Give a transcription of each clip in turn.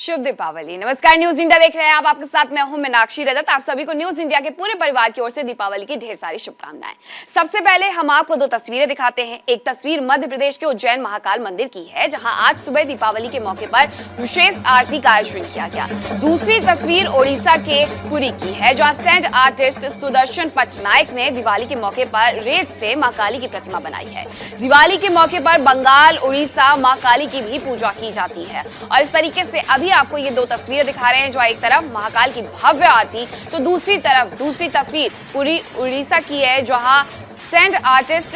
शुभ दीपावली। नमस्कार, news India देख रहे हैं आप। आपके साथ मैं हूं मीनाक्षी रजत। आप सभी को न्यूज इंडिया के पूरे परिवार की ओर से दीपावली की ढेर सारी शुभकामनाएं। सबसे पहले हम आपको दो तस्वीरें दिखाते हैं। एक तस्वीर मध्य प्रदेश के उज्जैन महाकाल मंदिर की है, जहां आज सुबह दीपावली के मौके पर विशेष आरती का आयोजन किया गया। दूसरी तस्वीर ओडिशा के पुरी की है, जहाँ सेंट आर्टिस्ट सुदर्शन पटनायक ने दिवाली के मौके पर रेत से मां काली की प्रतिमा बनाई है। दिवाली के मौके पर बंगाल, उड़ीसा मां काली की भी पूजा की जाती है। और इस तरीके से अभी आपको ये दो तस्वीरें दिखा रहे हैं, जो एक तरफ महाकाल की भव्य आरती तो दूसरी तरफ दूसरी तस्वीर पूरी उड़ीसा की है, जहां सेंट आर्टिस्ट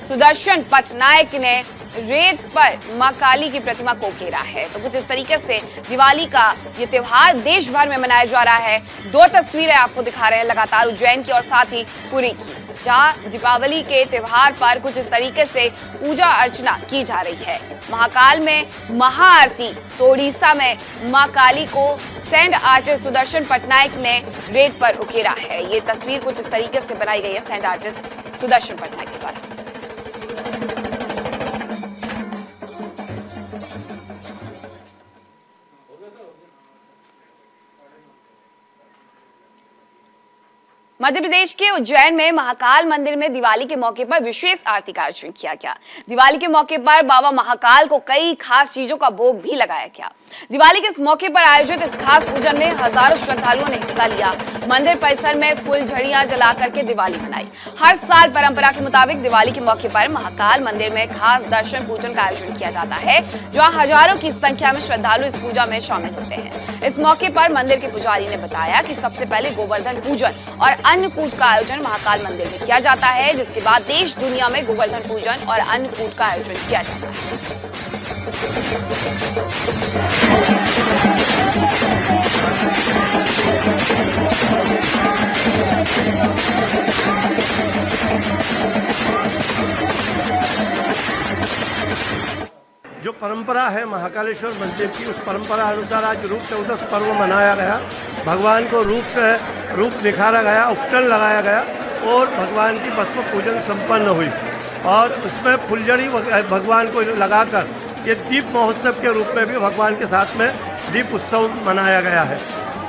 सुदर्शन पटनायक ने रेत पर मां काली की प्रतिमा को घेरा है। तो कुछ इस तरीके से दिवाली का ये त्योहार देश भर में मनाया जा रहा है। दो तस्वीरें आपको दिखा रहे हैं लगातार, उज्जैन की और साथ ही पुरी की, जहां दीपावली के त्योहार पर कुछ इस तरीके से पूजा अर्चना की जा रही है। महाकाल में महाआरती तो उड़ीसा में मां काली को सेंट आर्टिस्ट सुदर्शन पटनायक ने रेत पर उकेरा है। ये तस्वीर कुछ इस तरीके से बनाई गई है सेंट आर्टिस्ट सुदर्शन पटनायक के द्वारा। मध्य प्रदेश के उज्जैन में महाकाल मंदिर में दिवाली के मौके पर विशेष आरती का आयोजन किया गया। दिवाली के मौके पर बाबा महाकाल को कई खास चीजों का भोग भी लगाया गया। दिवाली के इस मौके पर आयोजित इस खास पूजन में हजारों श्रद्धालुओं ने हिस्सा लिया। मंदिर परिसर में फुलझड़ियां जला करके दिवाली मनाई। हर साल परंपरा के मुताबिक दिवाली के मौके पर महाकाल मंदिर में खास दर्शन पूजन का आयोजन किया जाता है, जहां हजारों की संख्या में श्रद्धालु इस पूजा में शामिल होते हैं। इस मौके पर मंदिर के पुजारी ने बताया कि सबसे पहले गोवर्धन पूजन और अन्नकूट का आयोजन महाकाल मंदिर में किया जाता है, जिसके बाद देश दुनिया में गोवर्धन पूजन और अन्नकूट का आयोजन किया जाता है। जो परंपरा है महाकालेश्वर मंदिर की, उस परंपरा अनुसार आज रूप चौदस पर्व मनाया गया। भगवान को रूप निखारा गया, उपटन लगाया गया और भगवान की भस्म पूजन संपन्न हुई। और उसमें फुलझड़ी भगवान को लगाकर ये दीप महोत्सव के रूप में भी भगवान के साथ में दीप उत्सव मनाया गया है।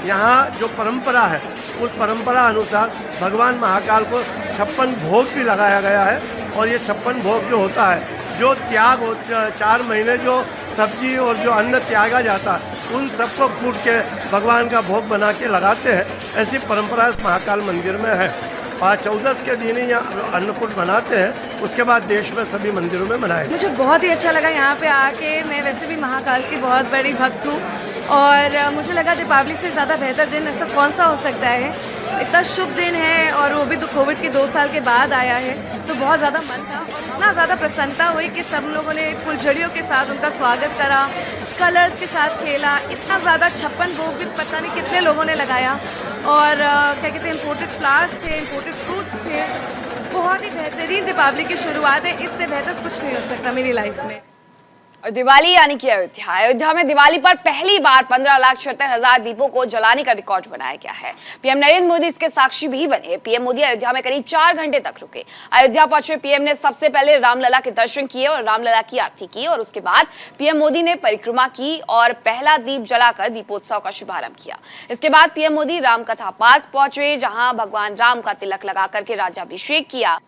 यहाँ जो परंपरा है, उस परंपरा अनुसार भगवान महाकाल को 56 भोग भी लगाया गया है। और ये 56 भोग जो होता है, जो त्याग 4 महीने जो सब्जी और जो अन्न त्यागा जाता है, उन सबको कूट के भगवान का भोग बना के लगाते हैं। ऐसी परंपरा इस महाकाल मंदिर में है। और चौदस के दिन ही यहाँ अन्नकूट बनाते हैं, उसके बाद देश में सभी मंदिरों में मनाए। मुझे बहुत ही अच्छा लगा यहाँ पे आके। मैं वैसे भी महाकाल की बहुत बड़ी भक्त हूँ और मुझे लगा दीपावली से ज़्यादा बेहतर दिन ऐसा कौन सा हो सकता है। इतना शुभ दिन है और वो भी तो कोविड के 2 साल के बाद आया है, तो बहुत ज़्यादा मन था और इतना ज़्यादा प्रसन्नता हुई कि सब लोगों ने फुलझड़ियों के साथ उनका स्वागत करा, कलर्स के साथ खेला। इतना ज़्यादा 56 भोग भी पता नहीं कितने लोगों ने लगाया। और क्या कहते हैं, इम्पोर्टेड फ्लावर्स थे, इम्पोर्टेड फ्रूट्स थे। बहुत ही बेहतरीन दीपावली की शुरुआत है। इससे बेहतर कुछ नहीं हो सकता मेरी लाइफ में। और दिवाली यानी कि अयोध्या में दिवाली पर पहली बार 15,76,000 दीपों को जलाने का रिकॉर्ड बनाया गया है। पीएम नरेंद्र मोदी इसके साक्षी भी बने। पीएम मोदी अयोध्या में करीब 4 घंटे तक रुके। अयोध्या पहुंचे पीएम ने सबसे पहले रामलला के दर्शन किए और रामलला की आरती की, और उसके बाद पीएम मोदी ने परिक्रमा की और पहला दीप जलाकर दीपोत्सव का शुभारंभ किया। इसके बाद पीएम मोदी रामकथा पार्क पहुंचे, जहां भगवान राम का तिलक लगा करके राज्याभिषेक किया।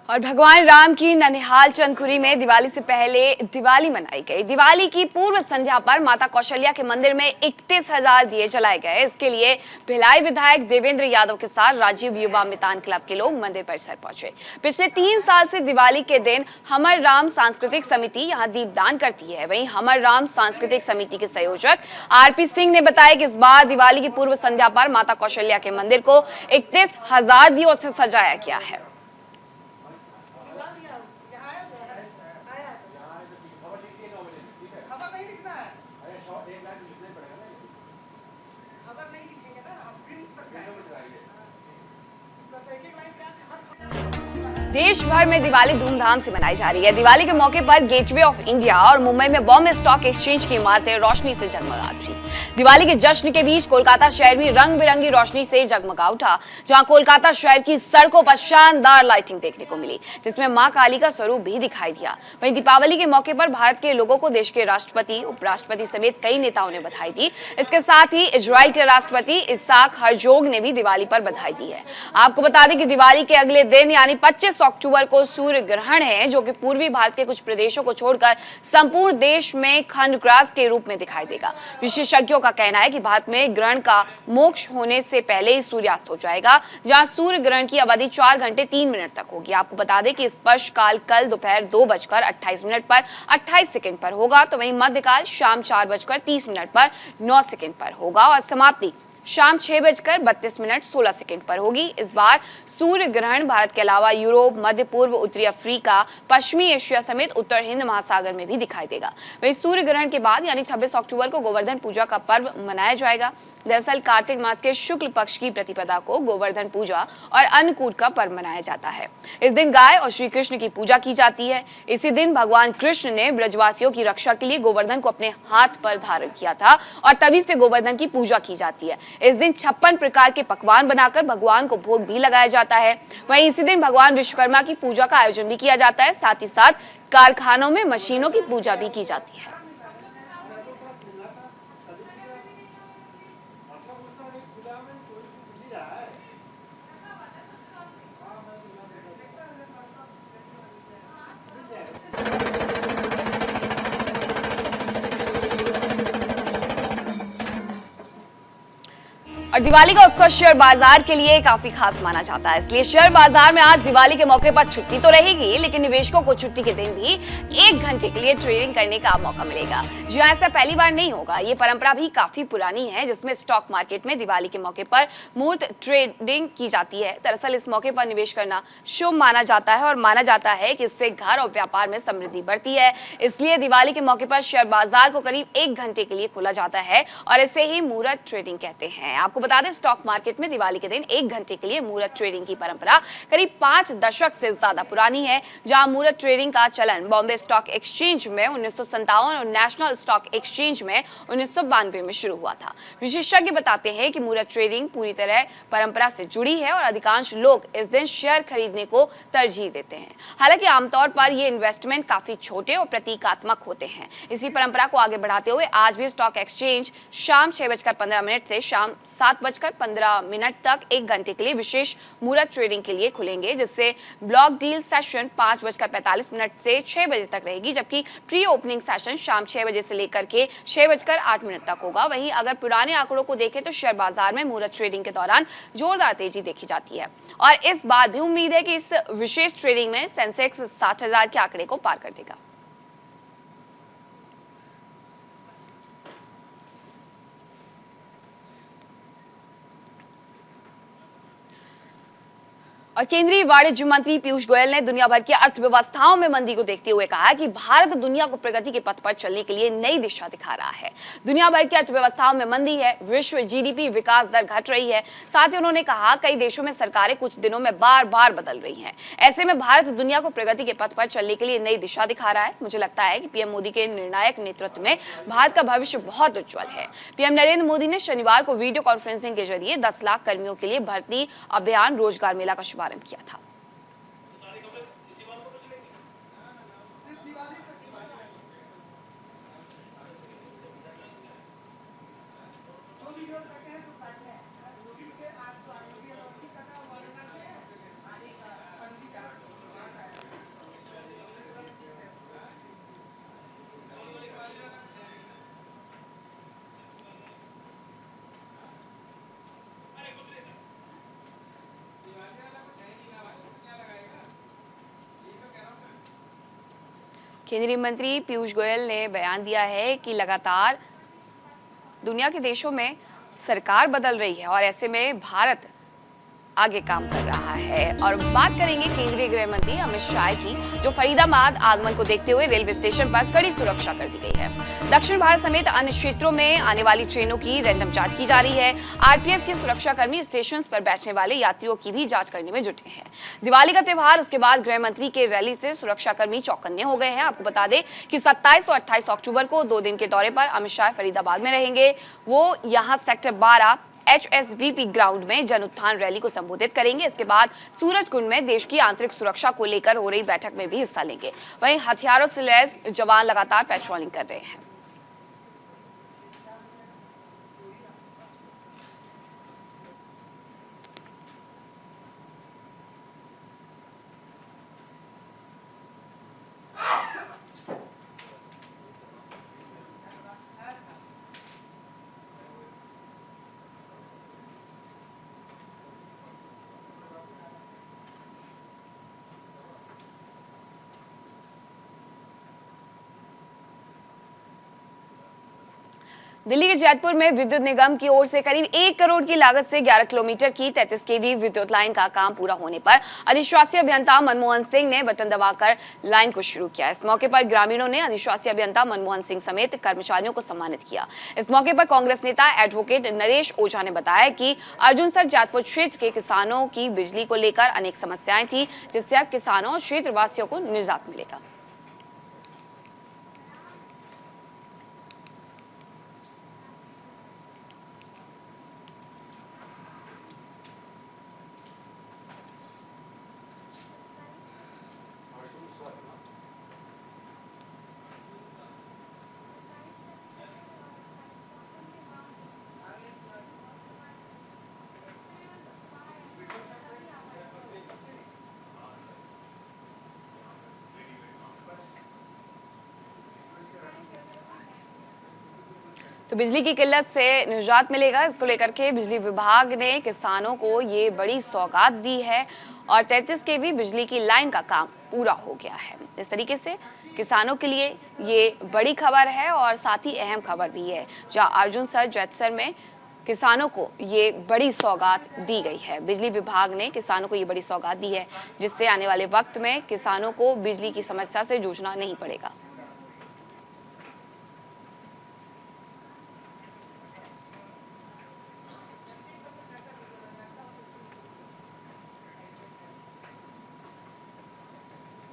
और भगवान राम की ननिहाल चंदखुरी में दिवाली से पहले दिवाली मनाई गई। दिवाली की पूर्व संध्या पर माता कौशल्या के मंदिर में 31,000 दिए जलाए गए। इसके लिए भिलाई विधायक देवेंद्र यादव के साथ राजीव युवा मितान क्लब के लोग मंदिर परिसर पहुंचे। पिछले 3 साल से दिवाली के दिन हमर राम सांस्कृतिक समिति यहां दीपदान करती है। वहीं हमर राम सांस्कृतिक समिति के संयोजक आरपी सिंह ने बताया कि इस बार दिवाली की पूर्व संध्या पर माता कौशल्या के मंदिर को 31,000 दियों से सजाया गया है। देश भर में दिवाली धूमधाम से मनाई जा रही है। दिवाली के मौके पर गेटवे ऑफ इंडिया और मुंबई में बॉम्बे स्टॉक एक्सचेंज की इमारतें रोशनी से जगमगा उठी। दिवाली के जश्न के बीच कोलकाता शहर भी रंग बिरंगी रोशनी से जगमगा उठा, जहां कोलकाता शहर की सड़कों पर शानदार लाइटिंग देखने को मिली, जिसमें मां काली का स्वरूप भी दिखाई दिया। वहीं दीपावली के मौके पर भारत के लोगों को देश के राष्ट्रपति, उपराष्ट्रपति समेत कई नेताओं ने बधाई दी। इसके साथ ही इजराइल के राष्ट्रपति इसाक हरजोग ने भी दिवाली पर बधाई दी है। आपको बता दें कि दिवाली के अगले दिन यानी 25 अक्टूबर को सूर्य ग्रहण है, जो कि पूर्वी भारत के कुछ प्रदेशों को छोड़कर संपूर्ण देश में खंडग्रास के रूप में दिखाई देगा। विशेषज्ञों का कहना है कि भारत में ग्रहण का मोक्ष होने से पहले ही सूर्यास्त हो जाएगा, जहां सूर्य ग्रहण की अवधि 4 घंटे 3 मिनट तक होगी। आपको बता दें कि स्पर्श काल कल दोपहर 2:28 पर 28 सेकंड पर होगा, तो वहीं मध्यकाल शाम 4:30 पर 9 सेकंड पर होगा और समाप्ति शाम 6:32 16 सेकंड पर होगी। इस बार सूर्य ग्रहण भारत के अलावा यूरोप, मध्य पूर्व, उत्तरी अफ्रीका, पश्चिमी एशिया समेत उत्तर हिंद महासागर में भी दिखाई देगा। वहीं सूर्य ग्रहण के बाद यानी 26 अक्टूबर को गोवर्धन पूजा का पर्व मनाया जाएगा। दरअसल कार्तिक मास के शुक्ल पक्ष की प्रतिपदा को गोवर्धन पूजा और अन्नकूट का पर्व मनाया जाता है। इस दिन गाय और श्री कृष्ण की पूजा की जाती है। इसी दिन भगवान कृष्ण ने ब्रजवासियों की रक्षा के लिए गोवर्धन को अपने हाथ पर धारण किया था और तभी से गोवर्धन की पूजा की जाती है। इस दिन 56 प्रकार के पकवान बनाकर भगवान को भोग भी लगाया जाता है। वहीं इसी दिन भगवान विश्वकर्मा की पूजा का आयोजन भी किया जाता है। साथ ही साथ कारखानों में मशीनों की पूजा भी की जाती है। और दिवाली का उत्सव शेयर बाजार के लिए काफी खास माना जाता है, इसलिए शेयर बाजार में आज दिवाली के मौके पर छुट्टी तो रहेगी, लेकिन निवेशकों को छुट्टी के दिन भी 1 घंटे के लिए ट्रेडिंग करने का मौका मिलेगा। जी हाँ, ऐसा पहली बार नहीं होगा। ये परंपरा भी काफी पुरानी है, जिसमें स्टॉक मार्केट में दिवाली के मौके पर मूर्त ट्रेडिंग की जाती है। दरअसल इस मौके पर निवेश करना शुभ माना जाता है और माना जाता है कि इससे घर और व्यापार में समृद्धि बढ़ती है। इसलिए दिवाली के मौके पर शेयर बाजार को करीब 1 घंटे के लिए खोला जाता है और इसे ही मुहूर्त ट्रेडिंग कहते हैं। आपको बता दें, स्टॉक मार्केट में दिवाली के दिन 1 घंटे के लिए मुहूर्त ट्रेडिंग की परंपरा करीब 5 दशक से ज्यादा पुरानी है। जहां मुहूर्त ट्रेडिंग का चलन बॉम्बे स्टॉक एक्सचेंज में 1957 और नेशनल स्टॉक एक्सचेंज में 1992 में शुरू हुआ था। विशेषज्ञ बताते हैं कि मुहूर्त ट्रेडिंग पूरी तरह परंपरा से जुड़ी है और अधिकांश लोग इस दिन शेयर खरीदने को तरजीह देते हैं। हालांकि आमतौर पर ये इन्वेस्टमेंट काफी छोटे और प्रतीकात्मक होते हैं। इसी परंपरा को आगे बढ़ाते हुए आज भी स्टॉक एक्सचेंज शाम 6:15 से शाम 7:15 तक 1 घंटे के लिए विशेष मुहूर्त ट्रेडिंग के लिए खुलेंगे, जिससे ब्लॉक डील सेशन 5:45 से 6 बजे तक रहेगी, जबकि प्री ओपनिंग सेशन शाम 6 बजे से लेकर के 6:08 तक होगा। वहीं अगर पुराने आंकड़ों को देखें तो शेयर बाजार में मुहूर्त ट्रेडिंग के दौरान जोरदार तेजी देखी जाती है और इस बार भी उम्मीद है कि इस विशेष ट्रेडिंग में सेंसेक्स 60,000 के आंकड़े को पार कर देगा। और केंद्रीय वाणिज्य मंत्री पीयूष गोयल ने दुनिया भर की अर्थव्यवस्थाओं में मंदी को देखते हुए कहा कि भारत दुनिया को प्रगति के पथ पर चलने के लिए नई दिशा दिखा रहा है। दुनिया भर की अर्थव्यवस्थाओं में मंदी है, विश्व जीडीपी विकास दर घट रही है। साथ ही उन्होंने कहा कई देशों में सरकारें कुछ दिनों में बार बार बदल रही हैं। ऐसे में भारत दुनिया को प्रगति के पथ पर चलने के लिए नई दिशा दिखा रहा है। मुझे लगता है कि पीएम मोदी के निर्णायक नेतृत्व में भारत का भविष्य बहुत उज्जवल है। पीएम नरेंद्र मोदी ने शनिवार को वीडियो कॉन्फ्रेंसिंग के जरिए 10 लाख कर्मियों के लिए भर्ती अभियान रोजगार मेला का शुभारंभ किया था। केंद्रीय मंत्री पीयूष गोयल ने बयान दिया है कि लगातार दुनिया के देशों में सरकार बदल रही है और ऐसे में भारत आगे काम कर रहा है। और बात करेंगे केंद्रीय गृह मंत्री अमित शाह की, जो फरीदाबाद आगमन को देखते हुए रेलवे स्टेशन पर कड़ी सुरक्षा कर दी गई है। दक्षिण भारत समेत अन्य क्षेत्रों में आने वाली ट्रेनों की रैंडम जांच की जा रही है। आरपीएफ के सुरक्षाकर्मी स्टेशन पर बैठने वाले यात्रियों की भी जांच करने में जुटे हैं। दिवाली का त्यौहार, उसके बाद गृह मंत्री के रैली से सुरक्षाकर्मी चौकन्ने हो गए हैं। आपको बता दें कि 27 और 28 अक्टूबर को 2 दिन के दौरे पर अमित शाह फरीदाबाद में रहेंगे। वो यहाँ सेक्टर 12 HSVP ग्राउंड में जन उत्थान रैली को संबोधित करेंगे। इसके बाद सूरजकुंड में देश की आंतरिक सुरक्षा को लेकर हो रही बैठक में भी हिस्सा लेंगे। वहीं हथियारों से लैस जवान लगातार पेट्रोलिंग कर रहे हैं। दिल्ली के जैतपुर में विद्युत निगम की ओर से करीब 1 करोड़ की लागत से 11 किलोमीटर की 33 kV विद्युत लाइन का काम पूरा होने पर अधिशासी अभियंता मनमोहन सिंह ने बटन दबाकर लाइन को शुरू किया। इस मौके पर ग्रामीणों ने अधिशासी अभियंता मनमोहन सिंह समेत कर्मचारियों को सम्मानित किया। इस मौके पर कांग्रेस नेता एडवोकेट नरेश ओझा ने बताया कि अर्जुनसर जैतपुर क्षेत्र के किसानों की बिजली को लेकर अनेक समस्याएं थी, जिससे अब किसानों और क्षेत्रवासियों को निजात मिलेगा। तो बिजली की किल्लत से निजात मिलेगा, इसको लेकर के बिजली विभाग ने किसानों को ये बड़ी सौगात दी है और 33 kV बिजली की लाइन का काम पूरा हो गया है। इस तरीके से किसानों के लिए ये बड़ी खबर है और साथ ही अहम खबर भी है, जहां अर्जुनसर जैतसर में किसानों को ये बड़ी सौगात दी गई है। बिजली विभाग ने किसानों को ये बड़ी सौगात दी है, जिससे आने वाले वक्त में किसानों को बिजली की समस्या से जूझना नहीं पड़ेगा।